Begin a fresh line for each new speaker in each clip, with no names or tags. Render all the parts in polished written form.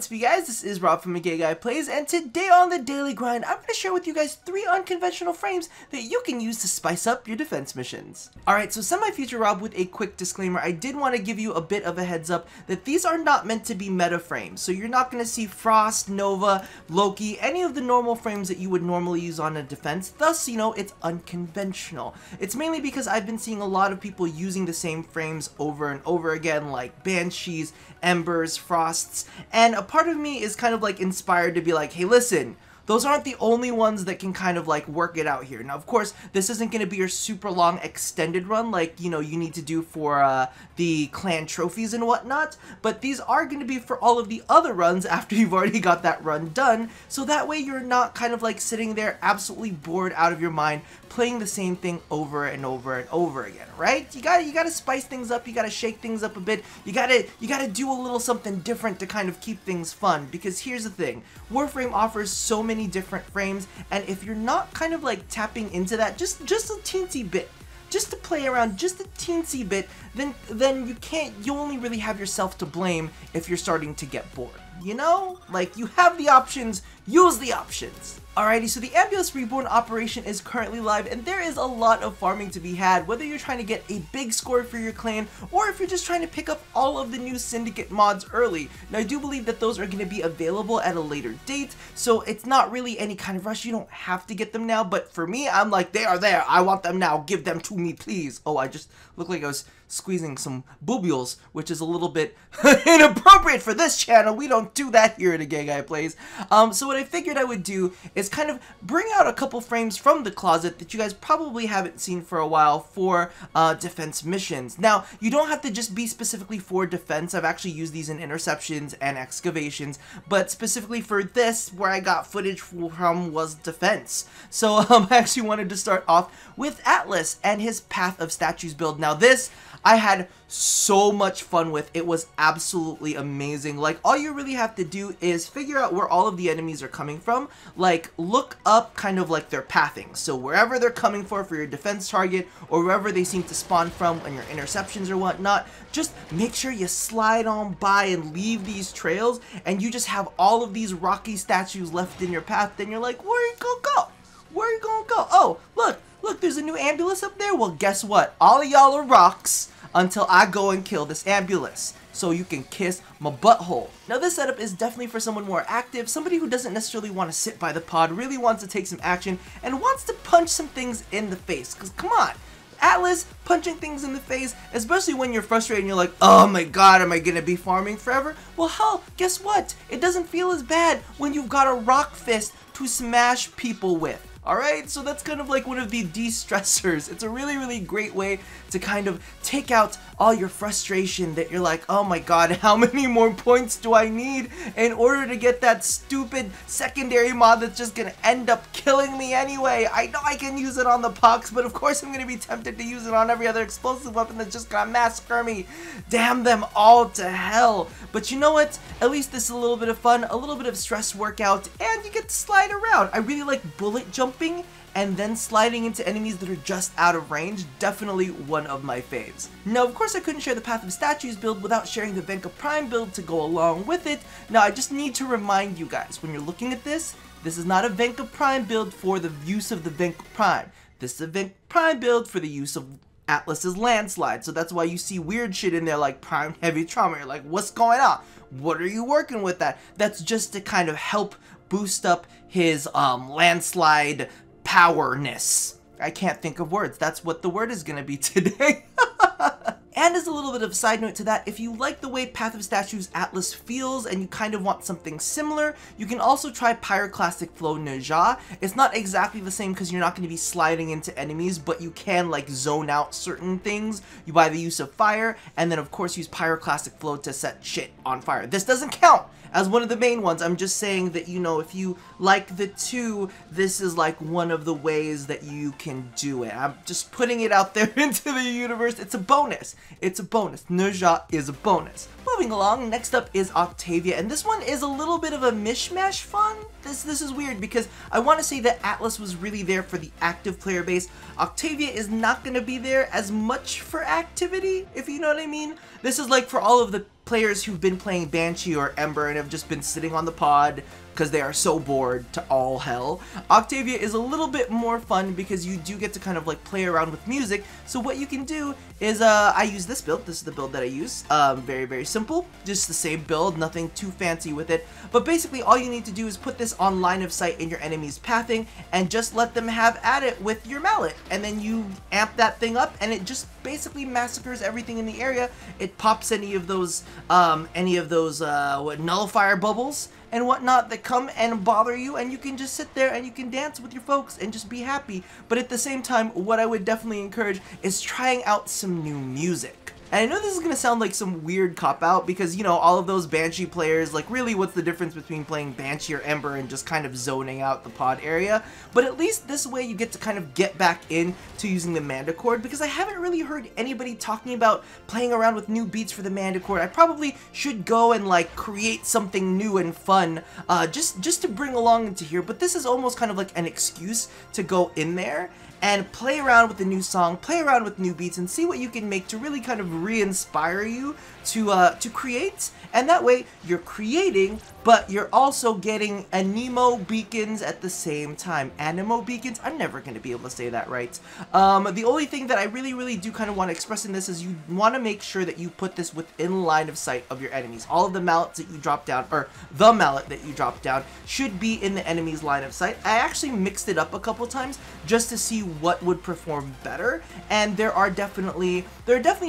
What's up, you guys? This is Rob from Gay Guy Plays, and today on the Daily Grind, I'm going to share with you guys 3 unconventional frames that you can use to spice up your defense missions. Alright, so semi-future Rob with a quick disclaimer. I did want to give you a bit of a heads up that these are not meant to be meta frames, so you're not going to see Frost, Nova, Loki, any of the normal frames that you would normally use on a defense. Thus, you know, it's unconventional. It's mainly because I've been seeing a lot of people using the same frames over and over again, like Banshees, Embers, Frosts, and a part of me is kind of like inspired to be like, hey, listen, those aren't the only ones that can kind of like work it out here. Now, of course, this isn't going to be your super long extended run like, you know, you need to do for the clan trophies and whatnot, but these are going to be for all of the other runs after you've already got that run done, so that way you're not kind of like sitting there absolutely bored out of your mind playing the same thing over and over and over again, right? You gotta spice things up, you gotta shake things up a bit, you gotta do a little something different to kind of keep things fun, because here's the thing, Warframe offers so many different frames, and if you're not kind of like tapping into that just a teensy bit, just to play around just a teensy bit, then you only really have yourself to blame if you're starting to get bored. You know? Like, you have the options, use the options. Alrighty, so the Ambulance Reborn operation is currently live, and there is a lot of farming to be had, whether you're trying to get a big score for your clan, or if you're just trying to pick up all of the new Syndicate mods early. Now, I do believe that those are going to be available at a later date, so it's not really any kind of rush. You don't have to get them now, but for me, I'm like, they are there. I want them now. Give them to me, please. Oh, I just looked like I was squeezing some boobules, which is a little bit inappropriate for this channel. We don't do that here at A Gay Guy Plays. So what I figured I would do is kind of bring out a couple frames from the closet that you guys probably haven't seen for a while for defense missions. Now, you don't have to just be specifically for defense. I've actually used these in interceptions and excavations, but specifically for this, where I got footage from was defense. So I actually wanted to start off with Atlas and his Path of Statues build. Now this, I had so much fun with. It was absolutely amazing. Like, all you really have to do is figure out where all of the enemies are coming from. Like, look up kind of like their pathing. So wherever they're coming for your defense target, or wherever they seem to spawn from on your interceptions or whatnot, just make sure you slide on by and leave these trails, and you just have all of these rocky statues left in your path. Then you're like, where you gonna go? Where you gonna go? Oh, look, there's a new ambulance up there. Well, guess what? All of y'all are rocks until I go and kill this ambulance, so you can kiss my butthole. Now, this setup is definitely for someone more active, somebody who doesn't necessarily want to sit by the pod, really wants to take some action, and wants to punch some things in the face. Because, come on, Atlas, punching things in the face, especially when you're frustrated and you're like, oh my god, am I gonna be farming forever? Well, hell, guess what? It doesn't feel as bad when you've got a rock fist to smash people with. Alright, so that's kind of like one of the de-stressors. It's a really, really great way to kind of take out all your frustration that you're like, oh my god, how many more points do I need in order to get that stupid secondary mod that's just gonna end up killing me anyway? I know I can use it on the pucks, but of course I'm gonna be tempted to use it on every other explosive weapon that's just gonna massacre me. Damn them all to hell. But you know what? At least this is a little bit of fun, a little bit of stress workout, and you get to slide around. I really like bullet jumping and then sliding into enemies that are just out of range. Definitely one of my faves. Now, of course, I couldn't share the Path of Statues build without sharing the Venka Prime build to go along with it. Now, I just need to remind you guys, when you're looking at this is not a Venka Prime build for the use of the Venka Prime. This is a Venka Prime build for the use of Atlas's landslide. So that's why you see weird shit in there like Prime Heavy Trauma. You're like, what's going on? What are you working with that? That's just to kind of help boost up his landslide powerness. I can't think of words. That's what the word is gonna be today. And as a little bit of a side note to that, if you like the way Path of Statues Atlas feels and you kind of want something similar, you can also try Pyroclastic Flow Ninja. It's not exactly the same because you're not going to be sliding into enemies, but you can like zone out certain things by the use of fire, and then of course use Pyroclastic Flow to set shit on fire. This doesn't count as one of the main ones. I'm just saying that, you know, if you like the two, this is like one of the ways that you can do it. I'm just putting it out there into the universe. It's a bonus. It's a bonus. Ninja is a bonus. Moving along, next up is Octavia, and this one is a little bit of a mishmash fun. This is weird because I want to say that Atlas was really there for the active player base. Octavia is not going to be there as much for activity, if you know what I mean. This is like for all of the players who've been playing Banshee or Ember and have just been sitting on the pod because they are so bored to all hell, Octavia is a little bit more fun because you do get to kind of like play around with music. So what you can do is, I use this build. This is the build that I use. Very, very simple. Just the same build, nothing too fancy with it. But basically all you need to do is put this on line of sight in your enemy's pathing and just let them have at it with your mallet. And then you amp that thing up and it just basically massacres everything in the area. It pops any of those nullifier bubbles and whatnot that come and bother you, and you can just sit there and you can dance with your folks and just be happy. But at the same time, what I would definitely encourage is trying out some new music. And I know this is going to sound like some weird cop-out because, you know, all of those Banshee players, like, really what's the difference between playing Banshee or Ember and just kind of zoning out the pod area? But at least this way you get to kind of get back into using the Manticore, because I haven't really heard anybody talking about playing around with new beats for the Manticore. I probably should go and, like, create something new and fun just to bring along into here, but this is almost kind of like an excuse to go in there and play around with the new song, play around with new beats, and see what you can make to really kind of re-inspire you to create. And that way, you're creating, but you're also getting anemo beacons at the same time. Anemo beacons? I'm never going to be able to say that right. The only thing that I really do kind of want to express in this is you want to make sure that you put this within line of sight of your enemies. All of the mallets that you drop down, or the mallet that you drop down, should be in the enemy's line of sight. I actually mixed it up a couple times just to see what would perform better, and there are definitely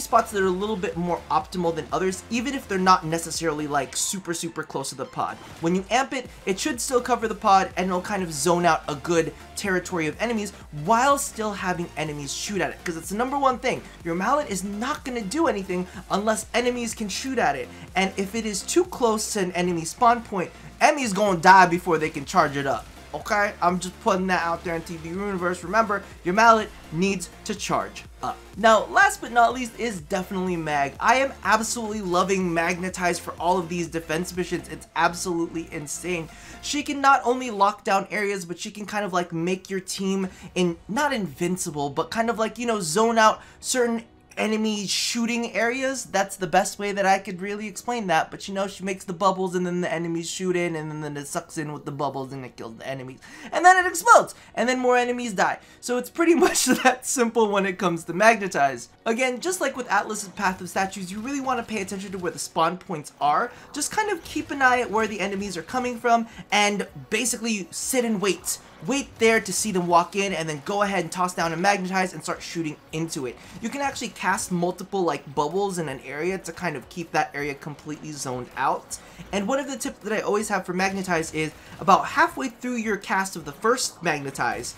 spots that are a little bit more optimal than others, even if they're not necessarily like super close to the pod. When you amp it, it should still cover the pod and it'll kind of zone out a good territory of enemies while still having enemies shoot at it, because it's the #1 thing. Your mallet is not going to do anything unless enemies can shoot at it, and if it is too close to an enemy spawn point, enemies gonna die before they can charge it up. Okay, I'm just putting that out there in TV universe. Remember, your mallet needs to charge up. Now, last but not least is definitely Mag. I am absolutely loving Magnetize for all of these defense missions. It's absolutely insane. She can not only lock down areas, but she can kind of like make your team not invincible, but kind of like, you know, zone out certain enemy shooting areas. That's the best way that I could really explain that. But you know, she makes the bubbles and then the enemies shoot in, and then it sucks in with the bubbles and it kills the enemies, and then it explodes and then more enemies die. So it's pretty much that simple when it comes to Magnetize. Again, just like with Atlas's Path of Statues, you really want to pay attention to where the spawn points are. Just kind of keep an eye at where the enemies are coming from and basically sit and wait. Wait there to see them walk in, and then go ahead and toss down and Magnetize and start shooting into it. You can actually cast multiple like bubbles in an area to kind of keep that area completely zoned out. And one of the tips that I always have for Magnetize is about halfway through your cast of the first Magnetize,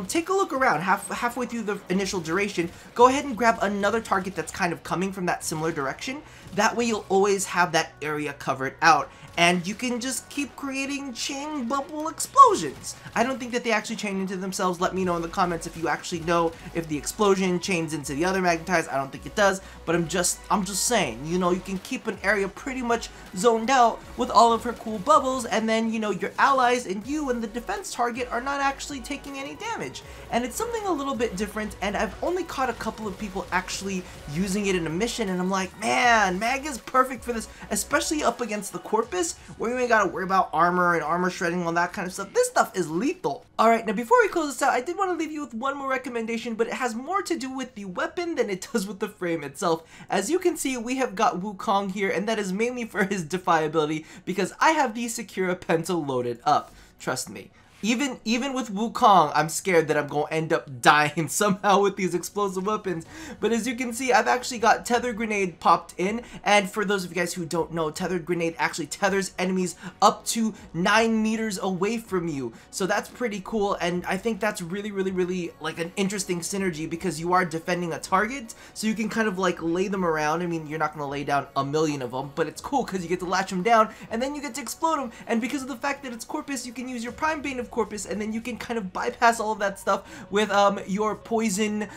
take a look around. Halfway through the initial duration, go ahead and grab another target that's kind of coming from that similar direction. That way you'll always have that area covered out, and you can just keep creating chain bubble explosions. I don't think that they actually chain into themselves. Let me know in the comments if you actually know if the explosion chains into the other Magnetize. I don't think it does, but I'm just saying, you know, you can keep an area pretty much zoned out with all of her cool bubbles, and then, you know, your allies and you and the defense target are not actually taking any damage. And it's something a little bit different, and I've only caught a couple of people actually using it in a mission, and I'm like, man, Mag is perfect for this, especially up against the Corpus, where you ain't gotta worry about armor and armor shredding, all that kind of stuff. This stuff is lethal. Alright, now before we close this out, I did want to leave you with one more recommendation, but it has more to do with the weapon than it does with the frame itself. As you can see, we have got Wukong here, and that is mainly for his defiability, because I have the Secura Penta loaded up. Trust me. Even with Wukong, I'm scared that I'm going to end up dying somehow with these explosive weapons. But as you can see, I've actually got Tether Grenade popped in. And for those of you guys who don't know, Tethered Grenade actually tethers enemies up to 9 meters away from you. So that's pretty cool. And I think that's really like an interesting synergy, because you are defending a target. So you can kind of like lay them around. I mean, you're not going to lay down a million of them, but it's cool because you get to latch them down and then you get to explode them. And because of the fact that it's Corpus, you can use your Prime Bane of life corpus, and then you can kind of bypass all of that stuff with your poison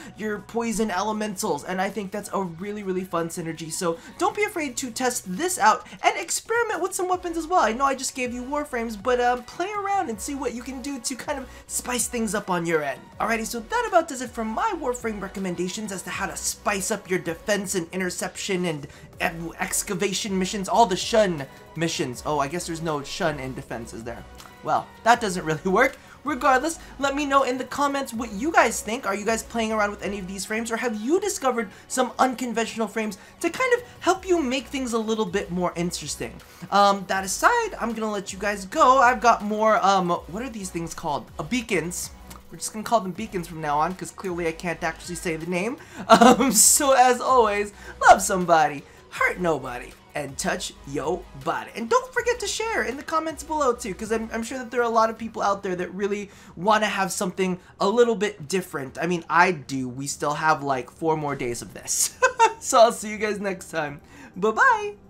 elementals, and I think that's a really fun synergy. So don't be afraid to test this out and experiment with some weapons as well. I know I just gave you Warframes, but play around and see what you can do to kind of spice things up on your end. Alrighty, so that about does it for my Warframe recommendations as to how to spice up your defense and interception and excavation missions, all the shun missions. Oh, I guess there's no shun in defense, is there? Well, that doesn't really work. Regardless, let me know in the comments what you guys think. Are you guys playing around with any of these frames, or have you discovered some unconventional frames to kind of help you make things a little bit more interesting? That aside, I'm gonna let you guys go. I've got more, what are these things called? Beacons. We're just gonna call them beacons from now on, because clearly I can't actually say the name. So as always, love somebody, hurt nobody, and touch yo body. And don't forget to share in the comments below too, because I'm sure that there are a lot of people out there that really want to have something a little bit different. I mean, I do. We still have like 4 more days of this. So I'll see you guys next time. Bye-bye!